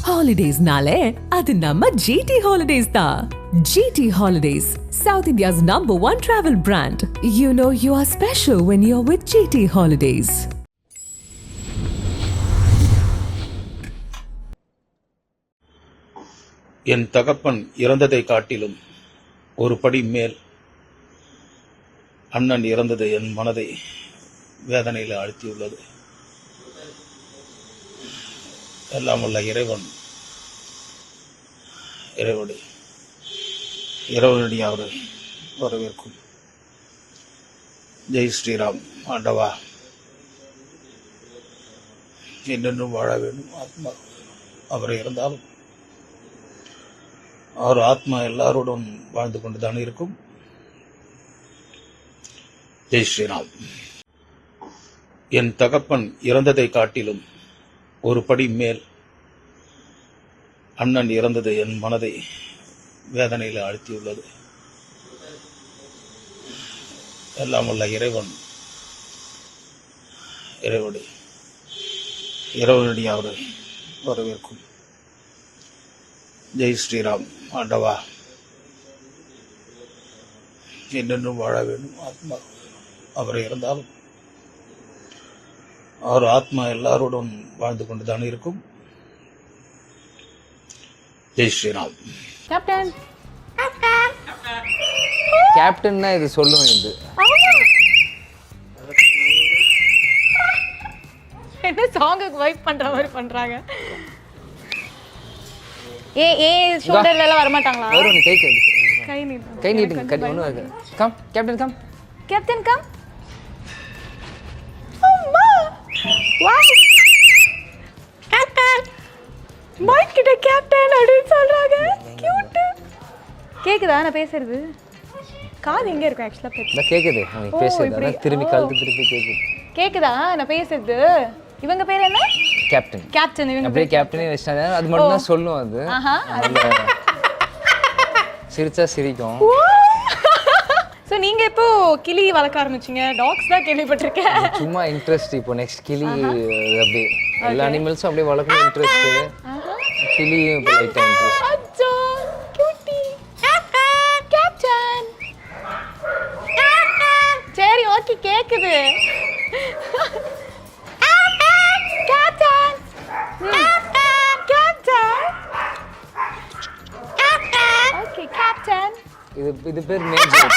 Holidays-nale, adu namma GT Holidays da. GT Holidays, South India's #1 travel brand. You know you are special when you're with GT Holidays. என் தகப்பன் இறந்ததை காட்டிலும் ஒரு படி மேல் அண்ணன் இறந்தது என் மனதை வேதனையில் ஆழ்த்தியுள்ளது. எல்லாம் உள்ள இறைவனடி அவரை வரவேற்கும். ஜெய் ஸ்ரீராம். ஆண்டவா, என்னென்னும் வாழ வேண்டும். ஆத்மா அவரை இருந்தாலும் அவர் ஆத்மா எல்லாரோடும் வாழ்ந்து கொண்டுதான் இருக்கும். ஜெய் ஸ்ரீராம். என் தகப்பன் இறந்ததை காட்டிலும் ஒரு படி மேல் அண்ணன் இறந்தது என் மனதை வேதனையில் ஆழ்த்தியுள்ளது. எல்லாம் உள்ள இறைவனடி அவரை வரவேற்கும். ஜெய் ஸ்ரீராம். ஆண்டவா, என்னென்னும் வாழ வேண்டும். ஆத்மா அவரை இருந்தாலும் அவர் ஆத்மா எல்லாரோடும் வாழ்ந்து கொண்டுதான் இருக்கும். ஜெய் ஸ்ரீராம். கேப்டன் கேப்டன்னா இது சொல்லுவேன். இது என்ன சாங்குக்கு வைப் பண்ற மாதிரி பண்றாங்க. ஏ ஷோல்டர்ல எல்லாம் வர மாட்டாங்களா? வரும். கை நீட்டுங்க. கை ஒண்ணு இருக்கு. Come captain, come captain, come. அம்மா வாவ், கேப்டன் மைக் கிட்ட கேப்டன் அப்படின்னு சொல்றாங்க. கியூட். கேக்குதா நான் பேசுறது? காது எங்க இருக்கு ஆக்சுவலா? கேக்குது. நீ பேசுறது திரும்பி கழுத்து திருப்பி கேக்குது. கேக்குதா நான் பேசுறது? இவங்க பேர் என்ன? கேப்டன். கேப்டன். இவங்க அப்படியே கேப்டனே வச்சாங்க. அது மட்டும் தான் சொல்லும். அது சிரிச்சா சிரிக்கும். சோ நீங்க இப்போ கிளி வளர்க்க ஆரம்பிச்சீங்க? டாக்ஸ் தான் கேள்விப்பட்டிருக்கேன். சும்மா இன்ட்ரெஸ்ட். இப்போ நெக்ஸ்ட் கிளி. அப்படியே எல்லா அனிமல்ஸும் அப்படியே வளர்க்கணும் இன்ட்ரெஸ்ட். கிளியும் இப்போ லைட்டா இன்ட்ரெஸ்ட். அச்சோ கியூட்டி. கேப்டன். சரி ஓகே கேக்குது. கேப்டன். கேப்டன். Okay captain. இது பேர் மேஜர்.